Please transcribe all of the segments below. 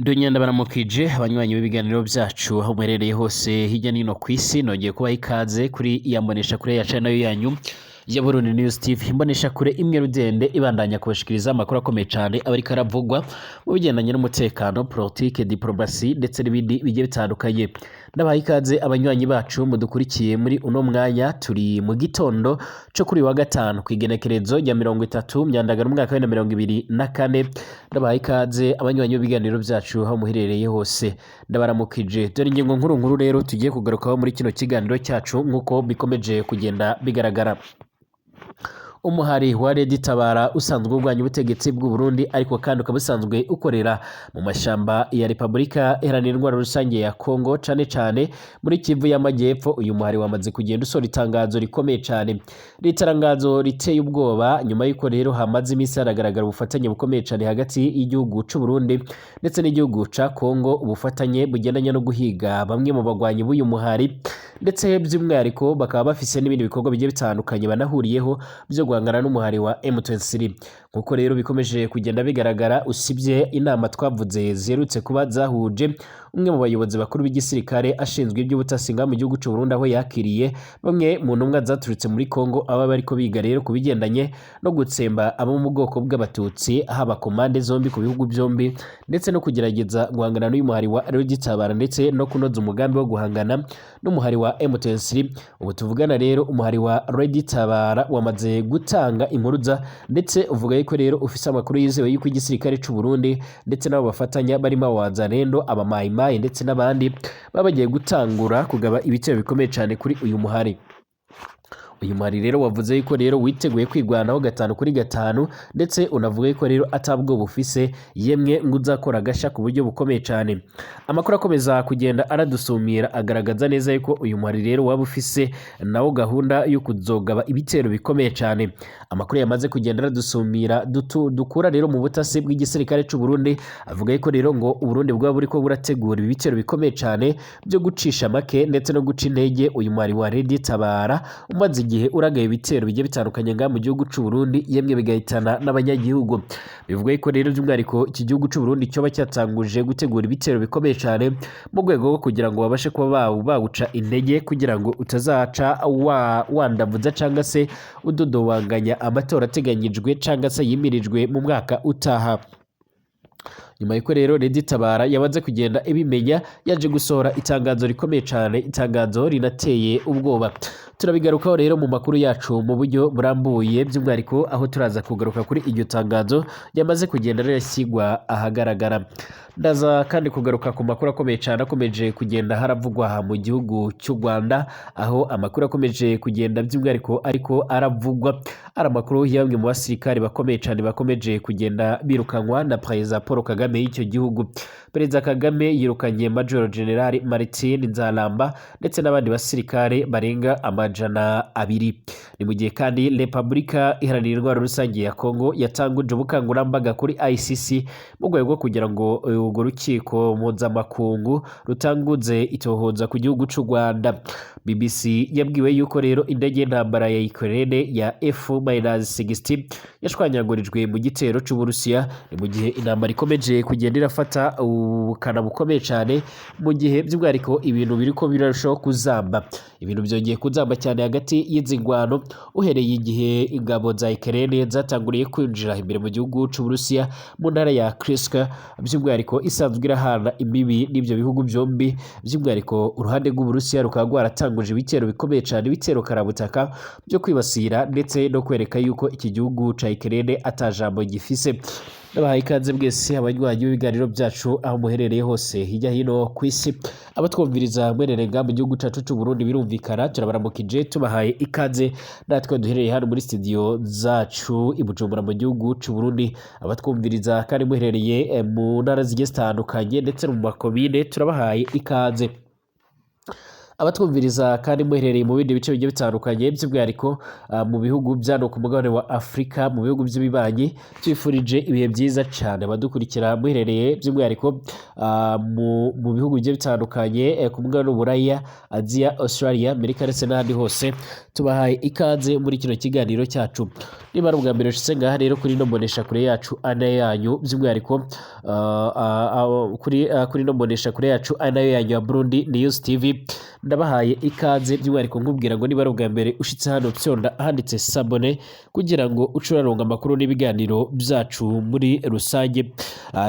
Dunyanda baramukije abanywanyi b'ibiganiro byacu aho muherereye hose hirya nino ku isi nongeye kubaha ikaze kuri iyambonesha kure ya channel yanyu ya Burundi News TV. Imbonesha kure imwe rudende ibandanya kubashikiriza amakuru akomeye cyane abariko aravugwa mu bigendanye n'umutekano, politique, diplomasi ndetse n'ibindi bigiye bitandukanye. Ndabaha ikaze abanywanyi bacu mudukurikiye muri uno mwanya, turi mu gitondo cyo kuri wa gatanu kwigenekerezo rya 30 myandagano umwaka wa 2024. Ndabaha ikaze abanywanyi b'ibiganiro byacu aho muherereye hose, ndabaramukije. Dore ingingo nkuru rero tugiye kugarukaho muri kino kiganiro cyacu nkuko bikomeje kugenda bigaragara. Umuhari wa Red Tabara usanzwe urwanya ubutegetsi bw'u Burundi ariko kandi ukaba usanzwe ukorera mu mashamba ya Repubulika Iharanira Intwaro Rusange ya Kongo cane muri Kivu y'Amajyepfo. Uyu muhari wamaze kugenda usora itangazo rikomeye cyane, ritangazo riteye ubwoba nyuma y'uko rero hamaze iminsi haragaragara ubufatanye bukomeye cyane hagati y'igihugu c'u Burundi ndetse n'igihugu ca Kongo, ubufatanye bugendanye no guhiga bamwe mu bagwanyi b'uyu muhari ndetse by'umwihariko bakaba bafise n'ibindi bikorwa bigiye bitandukanye banahuriyeho byo guhangana n'umuhari wa M23. Nkuko rero bikomeje kugenda bigaragara, usibye inama twavuze ziherutse kuba zahuje umwe mu bayobozi bakuru b'igisirikare ashinzwe iby'ubutasi mu gihugu c'u Burundi, aho yakiriye bamwe mu ntumwa zaturutse muri Kongo aba bariko biga rero kubigendanye no gutsemba abo mu bwoko bw'abatutsi haba komande zombi ku bihugu byombi ndetse no kugerageza guhangana n'uyu muhari wa Red Tabara ndetse no kunoza umugambi wo guhangana n'umuhari wa M23. Ubu tuvugana rero umuhari wa Red Tabara wamaze gutanga impuruza ndetse uvuga yuko rero ufise amakuru yizewe yuko igisirikare c'u Burundi ndetse nabo bafatanya barimo Wazalendo, abamayimayi ndetse n'abandi babagiye gutangura kugaba ibitero bikomeye cyane kuri uyu muhari. Uyu muhari rero wavuze yuko rero witeguye kwigwanaho 5 kuri 5 ndetse unavuga yuko rero atabwo bufise yemwe ngo uzakora agasha ku buryo bukomeye cyane. Amakuru akomeza kugenda aradusumira agaragaza neza yuko uyu muhari rero waba ufise nawo gahunda yo kuzogaba ibitero bikomeye cyane. Amakuru yamaze kugenda aradusumira dukura rero mu butasi bw'igisirikare c'u Burundi avuga yuko rero ngo u Burundi bwa buriko burategura ibitero bikomeye cyane byo gucisha make ndetse no guca intege uyu muhari wa Red Tabara umaze igihe uragaye ibitero bigiye bitandukanye mu gihugu c'u Burundi, yemwe bigahitana n'abanyagihugu. Bivuga ko rero by'umwihariko iki gihugu c'u Burundi cyoba cyatanguje gutegura ibitero bikomeye cyane mu rwego rwo kugira ngo babashe kuba bawuca intege kugira ngo utazaca wandavuza cyangwa se udodobanganya amatora ateganyijwe cyangwa se yimirijwe mu mwaka utaha. Nyuma y'uko rero Red Tabara yabaze kugenda ibimenya, yaje gusohora itangazo rikomeye cyane, itangazo rinateye ubwoba. Turabigarukaho rero mu makuru yacu mu buryo burambuye, by'umwihariko aho turaza kugaruka kuri iryo tangazo yamaze kugenda rirasigwa ahagaragara. Ndaza kandi kugaruka ku makuru akomeye cyane akomeje kugenda haravugwa mu gihugu cy'u Rwanda, aho amakuru akomeje kugenda by'umwihariko ariko aravugwa ari amakuru y'amwe mu basirikare bakomeye cyane bakomeje kugenda birukanwa na Perezida Paul Kagame y'icyo gihugu. Perezida Kagame yirukanye Major General Martin Nzaramba ndetse n'abandi basirikare barenga 200. Ni mu gihe kandi Repubulika Iharanira Intwaro Rusange ya Kongo yatanguje ubukangurambaga kuri ICC mu rwego rwo kugira ngo urwo rukiko mpuzamakungu rutanguze itohoza ku gihugu c'u Rwanda. BBC yabwiwe yuko rero indege y'intambara ya Ukraine ya F-16 yashwanyagurijwe mu gitero c'Uburusiya, mu gihe intambara ikomeje kugenda irafata ubukana bukomeye cyane, mu gihe by'umwihariko ibintu biriko birarushaho kuzamba. Ibintu byongeye kuzamba cyane hagati y'inzingwano uhereye igihe ingabo za Ukraine zatanguriye kwinjira imbere mu gihugu c'Uburusiya mu ntara ya Kursk, by'umwihariko isanzwe irahana imbibi n'ibyo bihugu byombi. By'umwihariko uruhande rw'Uburusiya rukaba rwaratanguje ibitero bikomeye cyane, ibitero karabutaka byo kwibasira ndetse no kwereka yuko iki gihugu ca Ukraine atajambo gifise. Nabahaye ikaze bwese abanywanyi b'ibiganiro byacu aho muherereye hose hirya hino ku isi, abatwumviriza mwererenga mu gihugu cacu c'u Burundi birumvikana turabaramukije tubahaye ikaze. Natwe duherereye hano muri studio zacu i Bujumbura mu gihugu c'u Burundi, abatwumviriza kandi muherereye mu ntara zigiye zitandukanye ndetse no mu makomine turabahaye ikaze. abatwumviriza kandi muherereye mu bindi bice bigiye bitandukanye by'umwihariko mu bihugu byano ku mugabane wa Afurika, mu bihugu by'ibibanyi, twifurije ibihe byiza cyane abadukurikira muherereye by'umwihariko mu bihugu bigiye bitandukanye ku mugabane w'Uburaya, Aziya, Australia, Amerika ndetse n'ahandi hose. Tubahaye ikaze muri kino kiganiro cyacu. Niba ari ubwa mbere ushitse ngaha rero kuri ino mboneshakure yacu ana yanyu by'umwihariko kuri ino mboneshakure yacu ana yanyu ya Burundi News TV, ndabahaye ikaze by'umwihariko nkubwira ngo niba ari ubwa mbere ushitse hano pyonda ahanditse sabone kugira ngo ucuraronga amakuru n'ibiganiro byacu muri rusange.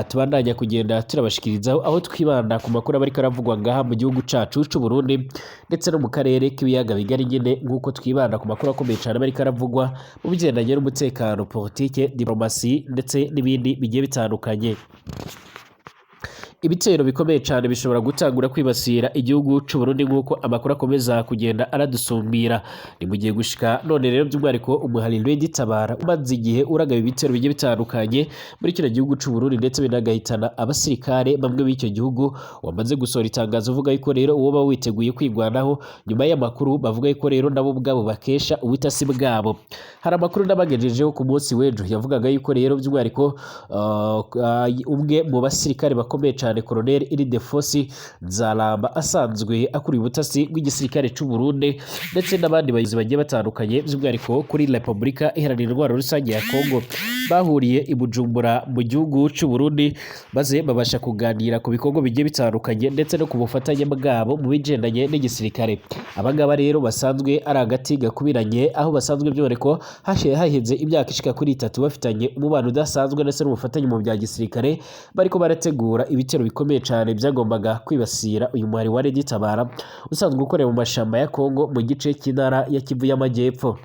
Tubandanya kugenda turabashikirizaho aho twibanda ku makuru aba ariko aravugwa ngaha mu gihugu cacu c'u Burundi ndetse no mu karere k'ibiyaga bigari nyine, nk'uko twibanda ku makuru akomeye cyane aba ariko aravugwa mu bigendanye n'umutekano, politike, diplomasi ndetse n'ibindi bigiye bitandukanye. Ibitero bikomeye cyane bishobora gutangura kwibasira igihugu cy'u Burundi nk'uko amakuru akomeza kugenda aradusumbira. Ni mu gihe gushika none rero by'umwihariko umuhari Reditabara umaze igihe uragaba ibitero bigiye bitandukanye muri kino gihugu cy'u Burundi ndetse binagahitana abasirikare bamwe b'icyo gihugu, wamaze gusohora itangazo uvuga yuko rero uwo witeguye kwigwanaho nyuma y'amakuru bavuga yuko rero nabo ubwabo bakesha ubutasi bwabo. Hari amakuru n'abagejejeho ku munsi w'ejo yavugaga yuko rero by'umwihariko umwe mu basirikare bakomeye cyane Colonel Ildefonsi Nzaramba asanzwe akuriye ubutasi bw'igisirikare cy'u Burundi ndetse n'abandi bayobozi bagiye batandukanye by'umwihariko kuri Repubulika Iharanira Intwaro Rusange ya Kongo bahuriye i Bujumbura mu gihugu cy'u Burundi, maze babasha kuganira ku bikorwa bigiye bitandukanye ndetse no ku bufatanye bwabo mu bigendanye n'igisirikare. Abangaba rero basanzwe ari agati gakubiranye, aho basanzwe by'umwihariko haheze imyaka ishika kuri 3 bafitanye umubano udasanzwe ndetse n'ubufatanye mu bya gisirikare, bariko barategura ibitero bikomeye cyane byagombaga kwibasira uyu muhari wa Reditabara usanzwe ukorera mu mashamba ya Kongo mu gice cy'intara ya Kivu y'Amajyepfo.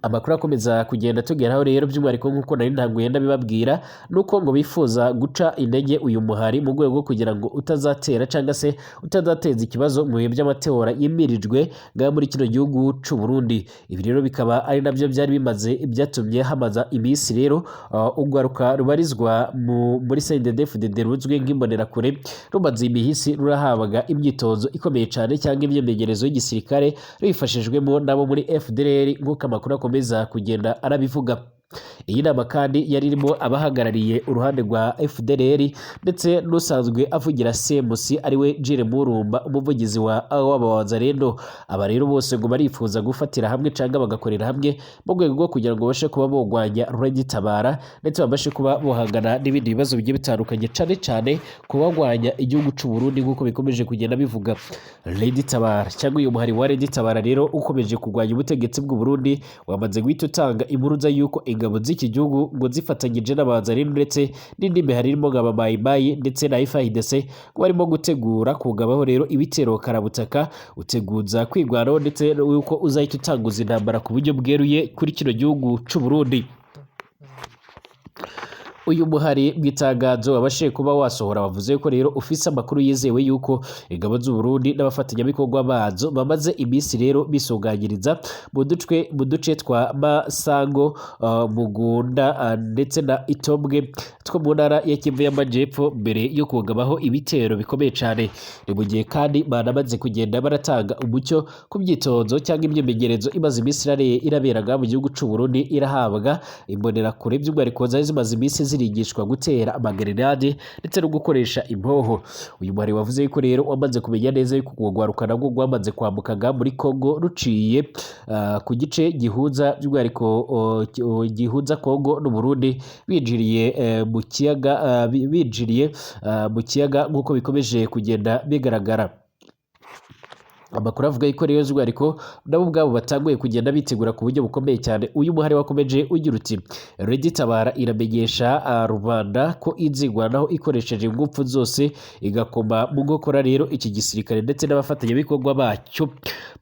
Amakuru akomeza kugenda tugeraho rero by'umwihariko nk'uko nari ntanguye ndabibabwira nuko ngo bifuza guca intege uyu muhari mu rwego kugira ngo utazatera cyangwa se utazateza ikibazo mu bihe by'amatora yimirijwe ngaha muri kino gihugu cy'u Burundi. Ibi rero bikaba ari nabyo byari bimaze byatumye hamaza iminsi rero urwaruka rubarizwa muri CNDD-FDD ruzwi nk'imbonerakure rumaze imihisi rurahabwa imyitozo ikomeye cyane cyangwa imyimenyerezo y'igisirikare rubifashijwemo nabo muri FDLR nk'uko amakuru akomeza kugenda arabivuga. Iyi nama kandi yari irimo abahagarariye uruhande rwa FDLR ndetse n'usanzwe avugira CMC ariwe Jules Murumba umuvugizi w'Abawazalendo. Aba rero bose ngo barifuza gufatira hamwe cyangwa bagakorera hamwe mu rwego rwo kugira ngo babashe kuba bogwanya Reditabara ndetse babashe kuba bohangana n'ibindi bibazo bigiye bitandukanye, cyane cyane kubagwanya igihugu cy'u Burundi nk'uko bikomeje kugenda bivuga. Reditabara cyangwa uyu muhari wa Reditabara rero ukomeje kurwanya ubutegetsi bw'u Burundi wamaze guhita utanga impuruza y'uko ingabo z'iki gihugu ngo zifatanyije n'Abazalendo ndetse n'indi mihari irimo nka Mayimayi ndetse na FARDC ngo barimo gutegura kugabaho rero ibitero karabutaka, uteguza kwigwanaho ndetse yuko uzahita utanguza intambara ku buryo bweruye kuri kino gihugu cy'u Burundi. Uyu muhari bw'itangazo wabashe kuba wasohora bavuze ko rero ufise amakuru yizewe yuko ingabo z'u Burundi n'abafatanyabikorwa bazo bamaze iminsi rero bisuganyiriza mu duce twa Masango, Mugunda ndetse na Itombwe two mu ntara ya Kivu y'Amajyepfo mbere yo kugabaho ibitero bikomeye cyane. Ni mu gihe kandi banamaze kugenda baratanga umucyo ku myitozo cyangwa imyimenyerezo imaze iminsi iraberaga mu gihugu cy'u Burundi irahabwa imbonerakure by'umwihariko zari zimaze iminsi zirigishwa gutera amagrenade ndetse no gukoresha impoho. Uyu muhari wavuze yuko rero wamaze kumenya neza yuko urwaruka nabwo rwamaze kwambukaga muri Kongo ruciye ku gice gihuza by'umwihariko gihuza Kongo n'u Burundi binjiriye mu kiyaga nk'uko bikomeje kugenda bigaragara. Amakuru avuga yuko rero by'umwihariko nabo ubwabo batanguye kugenda bitegura ku buryo bukomeye cyane. Uyu muhari wakomeje ugira uti Reditabara iramenyesha rubanda ko izigwanaho ikoresheje ingufu zose igakoma mu nkokora rero iki gisirikare ndetse n'abafatanyabikorwa bacyo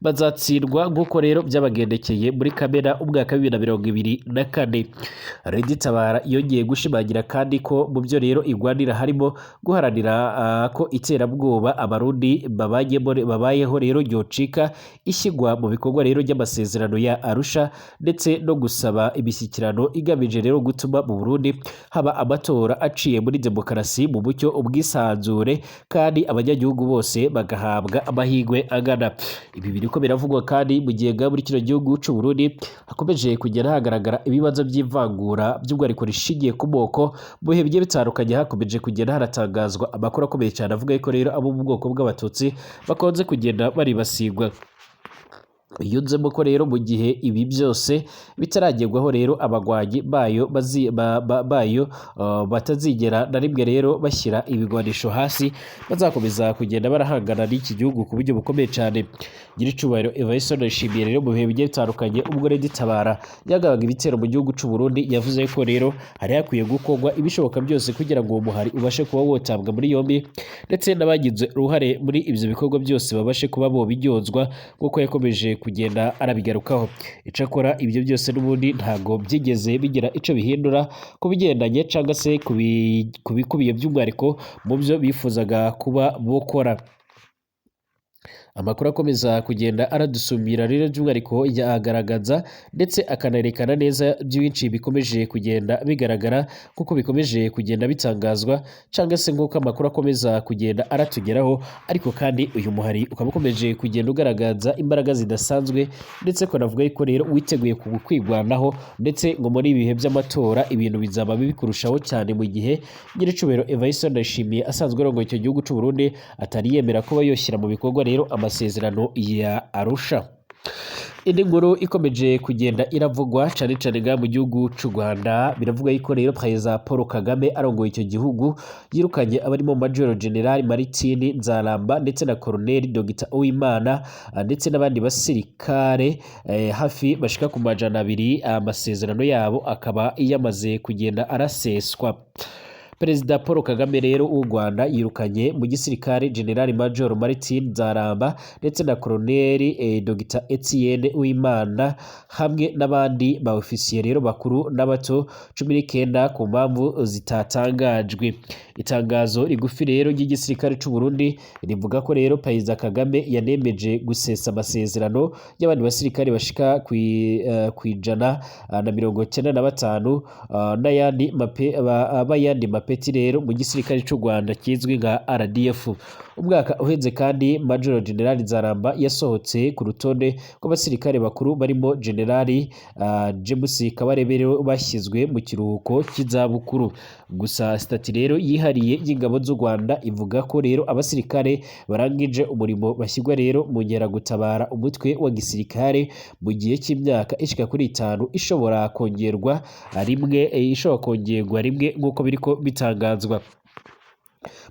bazatsindwa nk'uko rero byabagendekeye muri Kamena umwaka wa 2024. Reditabara yongeye gushimangira kandi ko mu byo rero igwanira harimo guharanira ko iterabwoba abarundi babayeho rero ryocika ishyirwa mu bikorwa rero ry'amasezerano ya Arusha ndetse no gusaba imishyikirano igamije rero gutuma mu Burundi haba amatora aciye muri demokarasi mu mucyo ubwisanzure kandi abanyagihugu bose bagahabwa amahirwe angana. Ibi biriko biravugwa kandi mu gihe muri kino gihugu c'u Burundi hakomeje kugenda hagaragara ibibazo by'ivangura by'ubwariko rishingiye ku moko mu bihe bigiye bitandukanye. Hakomeje kugenda haratangazwa amakuru akomeye cyane avuga ko rero abo mu bwoko bw'abatutsi bakunze kugenda baribasirwa. Yunzemo ko rero mu gihe ibi byose bitaragerwaho rero abagwanyi bayo batazigera na rimwe rero bashyira ibigwanisho hasi, bazakomeza kugenda barahangana n'iki gihugu ku buryo bukomeye cyane. Nyiricubahiro Evariste Ndayishimiye rero mu bihe bigiye bitandukanye ubwo Red Tabara yagabaga ibitero mu gihugu c'u Burundi yavuze ko rero hari hakwiye gukorwa ibishoboka byose kugira ngo uwo muhari ubashe kuba wotabwa muri yombi ndetse n'abagize uruhare muri ivyo bikorwa byose babashe kuba bobiryozwa nk'uko yakomeje kugenda arabigarukaho. Icakora ibyo byose n'ubundi ntago byigeze bigira ico bihindura ku bigendanye cyangwa se ku bikubiye by'umwihariko mu byo bifuzaga kuba bokora. Amakuru akomeza kugenda aradusumira rero by'umwihariko yagaragaza ndetse akanerekana neza byinshi bikomeje kugenda bigaragara kuko bikomeje kugenda bitangazwa cyangwa se nk'uko amakuru akomeza kugenda aratugeraho, ariko kandi uyu muhari ukaba ukomeje kugenda ugaragaza imbaraga zidasanzwe ndetse ko navuga ko rero witeguye kwigwanaho ndetse ngo muri ibihe by'amatora ibintu bizaba bibi kurushaho cyane mu gihe Nyiricubahiro Evariste Ndayishimiye asanzwe arongoye icyo gihugu c'u Burundi atari yemera kuba yoshyira mu bikorwa rero amasezerano ya Arusha. Indi nkuru ikomeje kugenda iravugwa cyane cyane mu gihugu c'u Rwanda, biravuga yuko rero Perezida Paul Kagame arongoye icyo gihugu yirukanye abarimo Major General Martin Nzaramba ndetse na Colonel Dr Uwimana ndetse n'abandi basirikare hafi bashika ku 200. Amasezerano yabo akaba yamaze kugenda araseswa. Perezida Paul Kagame rero w'u Rwanda yirukanye mu gisirikare General Major Martin Nzaramba ndetse na Colonel Dr Etienne Uwimana hamwe n'abandi ba ofisiye rero bakuru n'abato 19 ku mpamvu zitatangajwe. Itangazo rigufi rero ry'igisirikare c'u Burundi rivuga ko rero Perezida Kagame yanemeje gusesa amasezerano y'abandi basirikare bashika ku 195 n'ayandi mapeti rero mu gisirikare c'u Rwanda kizwi nka RDF. Umwaka uheze kandi Major General Nzaramba yasohotse ku rutonde rw'abasirikare bakuru barimo General James Kabarebe bashyizwe mu kiruhuko cy'izabukuru. Gusa stati rero yihariye y'ingabo z'u Rwanda ivuga ko rero abasirikare barangije umurimo bashyirwa rero mu nkeragutabara umutwe wa gisirikare mu gihe cy'imyaka ishika kuri 5 ishobora kongerwa rimwe nk'uko biriko bitangazwa.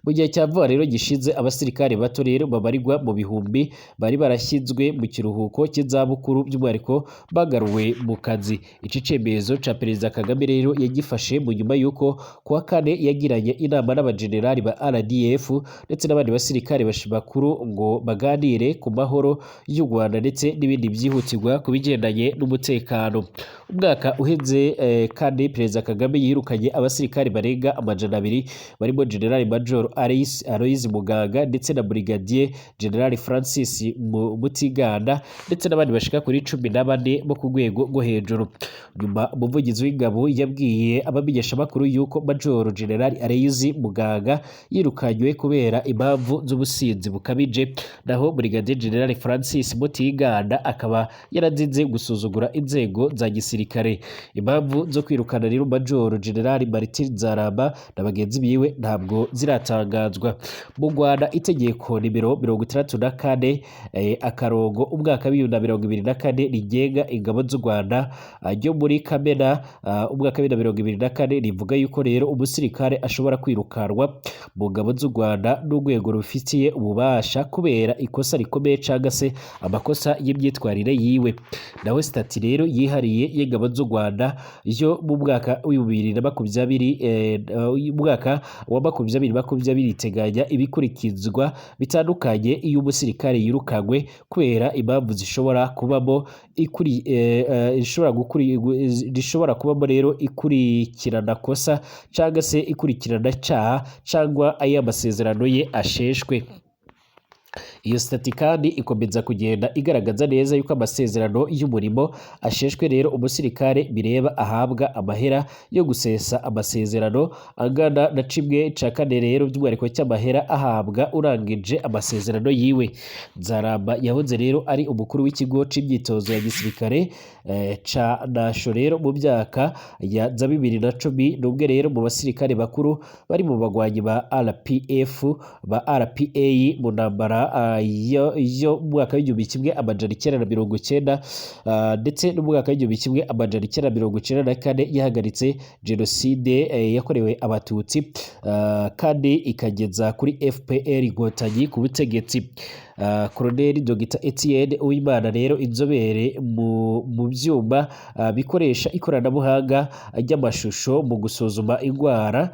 Mu gihe cya vuba rero gishize abasirikare bato rero babarirwa mu bihumbi bari barashyizwe mu kiruhuko cy'izabukuru by'umwihariko bagaruwe mu kazi. Iki cemezo ca Perezida Kagame rero yagifashe mu nyuma y'uko kuwa kane yagiranye inama n'abajenerali ba RDF ndetse n'abandi basirikare bakuru ngo baganire ku mahoro y'u Rwanda ndetse n'ibindi byihutirwa ku bigendanye n'umutekano. Umwaka uheze kandi Perezida Kagame yirukanye abasirikare barenga 200 barimo General Major Aloys Muganga ndetse na Brigadier General Francis Mutiganda ndetse n'abandi bashika kuri 14 bo ku rwego rwo hejuru. Nyuma umuvugizi w'ingabo yabwiye abamenyesha makuru yuko Major General Aloys Muganga yirukanywe kubera impamvu z'ubusinzi bukabije, naho Brigadier General Francis Mutiganda akaba yarazize gusuzugura inzego za gisirikare. Impamvu zo kwirukana rero Major General Martin Nzaramba na bagenzi biwe ntabwo ziratangazwa. Mu Rwanda itegeko nimero 64 akarongo umwaka wa 2024 rigenga ingabo z'u Rwanda ryo muri Kamena umwaka wa 2024 rivuga yuko rero umusirikare ashobora kwirukanwa mu ngabo z'u Rwanda n'urwego rufitiye ububasha kubera ikosa rikomeye cyangwa se amakosa y'imyitwarire yiwe. Naho stati rero yihariye y'ingabo z'u Rwanda yo mu mwaka wa 2020 iteganya ibikurikizwa bitandukanye iyo umusirikare yirukanywe kubera impamvu zishobora kubamo rishobora kubamo rero ikurikirana kosa cyangwa se ikurikirana cyaha cyangwa aya masezerano ye asheshwe. iyo stati kandi ikomeza kugenda igaragaza neza yuko amasezerano y'umurimo asheshwe rero umusirikare bireba ahabwa amahera yo gusesa amasezerano angana na 1/4 rero by'umwihariko cy'amahera ahabwa urangije amasezerano yiwe. Nzaramba yahoze rero ari umukuru w'ikigo c'imyitozo ya gisirikare ca Nasho rero mu myaka ya za 2010 n'ubwe rero mu basirikare bakuru bari mu bagwanyi ba RPF ba RPA mu ntambara yo mwaka w'igihumbi kimwe amajana 1990 ndetse no mwaka w'igihumbi kimwe amajana 1994 yahagaritse jenoside yakorewe abatutsi kandi ikageza kuri FPR Inkotanyi ku butegetsi. Colonel Dr Etienne Uwimana rero inzobere mu byuma bikoresha ikoranabuhanga ry'amashusho mu gusuzuma indwara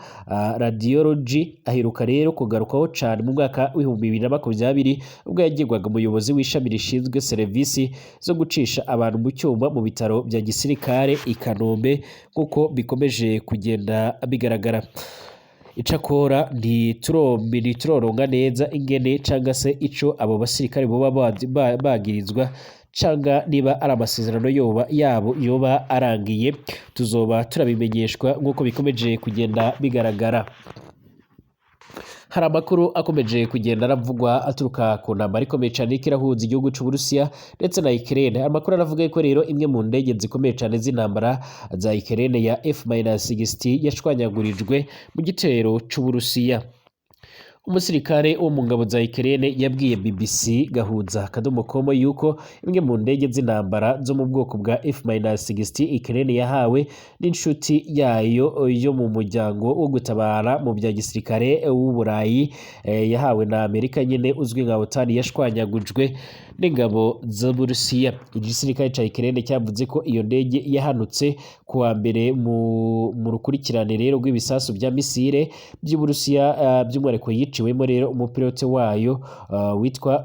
radiology aheruka rero kugarukaho cyane mu mwaka w'ibihumbi 2020 ubwo yagirwaga umuyobozi w'ishami rishinzwe serivisi zo gucisha abantu mu cyuma mu bitaro bya gisirikare i Kanombe kuko bikomeje kugenda bigaragara. Icakora ntituroronka neza ingene canga se ico abo basirikare boba bagirizwa canga niba ari amasezerano yoba arangiye, tuzoba turabimenyeshwa nk'uko bikomeje kugenda bigaragara. Hari amakuru akomeje kugenda aravugwa aturuka ku ntambara ikomeye cyane ikirahuza igihugu cy'u Burusiya ndetse na Ukraine. Amakuru aravuga ko rero imwe mu ndege zikomeye cyane z'intambara za Ukraine ya F-16 yashwanyagurijwe mu gitero cy'u Burusiya. Umusirikare wo mu ngabo za Ukraine yabwiye BBC Gahuza.com yuko imwe mu ndege z'intambara zo mu bwoko bwa F-16 Ukraine yahawe n'inshuti yayo yo mu muryango wo gutabara mu bya gisirikare w'Uburayi yahawe na Amerika nyene uzwi nka OTAN yashwanyagujwe n'ingabo za Burusiya. Igisirikare ca Ukraine cyavuze ko iyo ndege yahanutse kuwa mbere mu rukurikirane rero rw'ibisasu bya misile by'Uburusiya by'umwihariko yiciwemo rero umupilote wayo witwa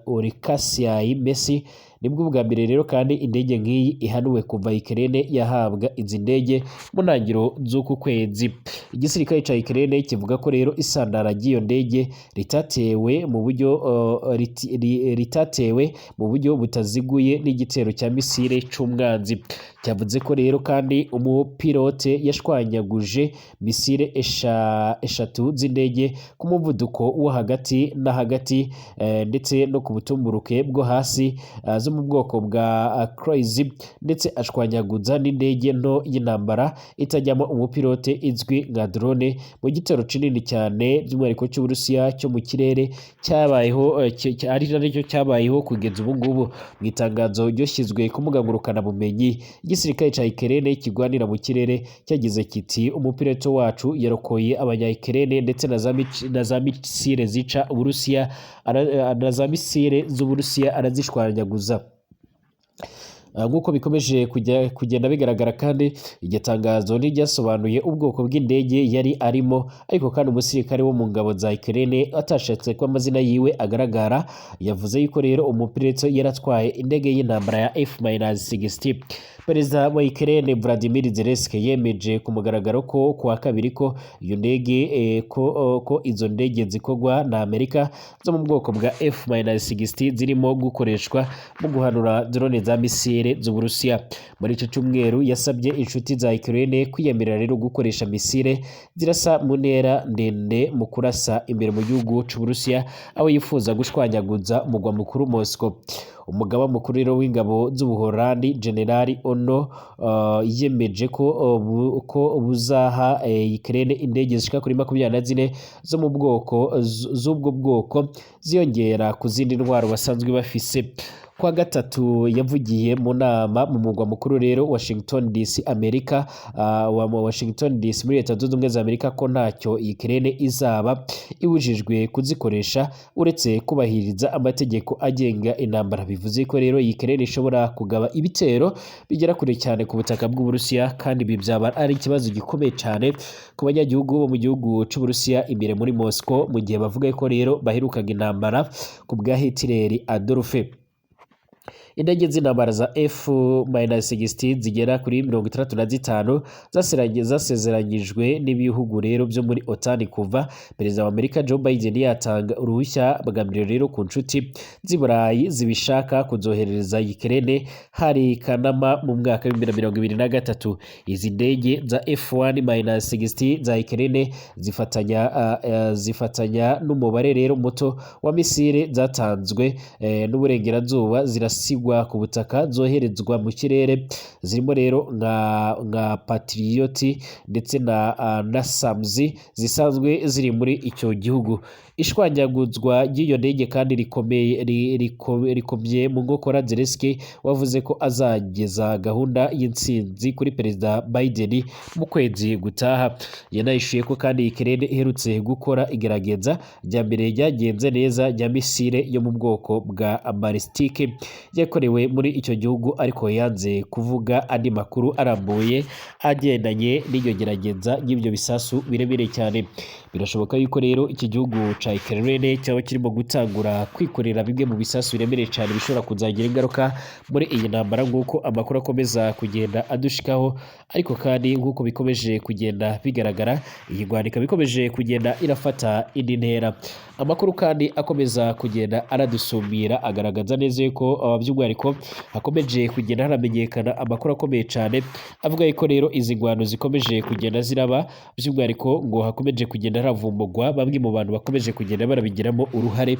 Orikasiai Messi. Nibwo bwa mbere rero kandi indege nk'iyi ihanuwe kuva Ukraine yahabwa izi ndege mu ntangiriro z'uku kwezi. Igisirikare ca Ukraine kivuga ko rero isandara ry'iyo ndege ritatewe mu buryo butaziguye n'igitero cya misile c'umwanzi. Cyavuze ko rero kandi umupilote yashwanyaguje misile eshatu z'indege ku muvuduko wo hagati na hagati ndetse no ku butumburuke bwo hasi zo mu bwoko bwa crazy, ndetse ashwanyaguza n'indege nto y'intambara itajyamo umupilote izwi nka drone mu gitero kinini cyane by'umwihariko cy'Uburusiya cyo mu kirere cyabayeho ari naryo cyabayeho kugeza ubu ngubu. Mu itangazo ryoshyizwe ku mbuga ngurukanabumenyi, igisirikare ca Ukraine kigwanira mu kirere cyagize kiti umupilote wacu yarokoye abanya-Ukraine ndetse na za misile zica Uburusiya na za misile z'Uburusiya arazishwanyaguza. Nk'uko bikomeje kugenda bigaragara kandi iryo tangazo ntiryasobanuye ubwoko bw'indege yari arimo, ariko kandi umusirikare wo mu ngabo za Ukraine atashatse ko amazina yiwe agaragara yavuze yuko rero umupilote yaratwaye indege y'intambara ya F-16. Perezida wa Ukraine Vladimir Zelensky yemeje ku mugaragaro ko kuwa kabiri ko iyo ndege ko izo ndege zikorwa na Amerika zo mu bwoko bwa F-16 zirimo gukoreshwa mu guhanura drone za misile z'Uburusiya. Muri ico cyumweru yasabye inshuti za Ukraine kwiyemerera rero gukoresha misile zirasa mu ntera ndende mu kurasa imbere mu gihugu c'Uburusiya aho yifuza gushwanyaguza umugwa mukuru Moscow. Umugaba mukuru rero w'ingabo z'Ubuholandi General Ono yemeje ko buzaha Ukraine indege zishika kuri 24 zo mu bwoko z'ubwo bwoko ziyongera ku zindi ntwaro basanzwe bafise. Kwa gatatu yavugiye mu nama mu mugwa mukuru rero Washington DC Amerika Washington DC muri Leta Zunze Ubumwe za Amerika ko ntacyo Ukraine izaba ibujijwe kuzikoresha uretse kubahiriza amategeko agenga intambara. Bivuze ko rero Ukraine ishobora kugaba ibitero bigera kure cyane ku butaka bw'Uburusiya, kandi ibi byaba ari ikibazo gikomeye cyane ku banyagihugu bo mu gihugu c'Uburusiya imbere muri Moscow, mu gihe bavuga ko rero baherukaga intambara ku bwa Hitler Adolphe. indege z'intambara za F-16 zigera kuri 65 zasezeranyijwe n'ibihugu rero byo muri OTAN kuva perezida wa Amerika Joe Biden yatanga uruhushya bagamije rero ku nshuti z'i Burayi zibishaka kuzoherereza Ukraine hari Kanama mu mwaka wa 2023. Izi ndege za F-16 za Ukraine zifatanya n'umubare rero muto wa misile zatanzwe n'uburengerazuba zirasigwa ku butaka zoherezwa mu kirere, zirimo rero nka Patriot ndetse na SAMS zisanzwe ziri muri icyo gihugu. Ishwanyaguzwa ry'iyo ndege kandi rikomye mu nkokora Zelensky wavuze ko azageza gahunda y'intsinzi kuri perezida Biden mu kwezi gutaha. Yanayishuye ko kandi Ukraine iherutse gukora igerageza rya mbere ryagenze neza rya misile yo mu bwoko bwa balistike yakorewe muri icyo gihugu, ariko yanze kuvuga andi makuru arambuye agendanye n'iryo gerageza ry'ibyo bisasu birebire cyane. Birashoboka yuko rero iki gihugu ca Ukraine cyaba kirimo gutangura kwikorera bimwe mu bisasu biremereye cyane bishobora kuzagira ingaruka muri iyi ntambara nk'uko amakuru akomeza kugenda adushikaho, ariko kandi nk'uko bikomeje kugenda bigaragara iyi rwandika bikomeje kugenda irafata indi ntera. Amakuru kandi akomeza kugenda aradusumira agaragaza neza yuko by'umwihariko hakomeje kugenda haramenyekana amakuru akomeye cyane avuga yuko rero izi ngwano zikomeje kugenda ziraba, by'umwihariko ngo hakomeje kugenda haravumbugwa bamwe mu bantu bakomeje kugenda barabigiramo uruhare,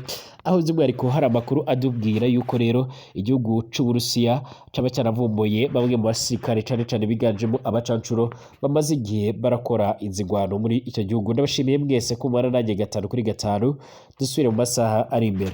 aho by'umwihariko hari amakuru adubwira yuko rero igihugu c'Uburusiya caba cyaravumbuye bamwe mu basirikare cyane biganjemo abacancuro bamaze igihe barakora izi ngwano muri icyo gihugu. Ndabashimiye mwese ko mubana nanjye 5 kuri 5, dusubire mu masaha ari imbere.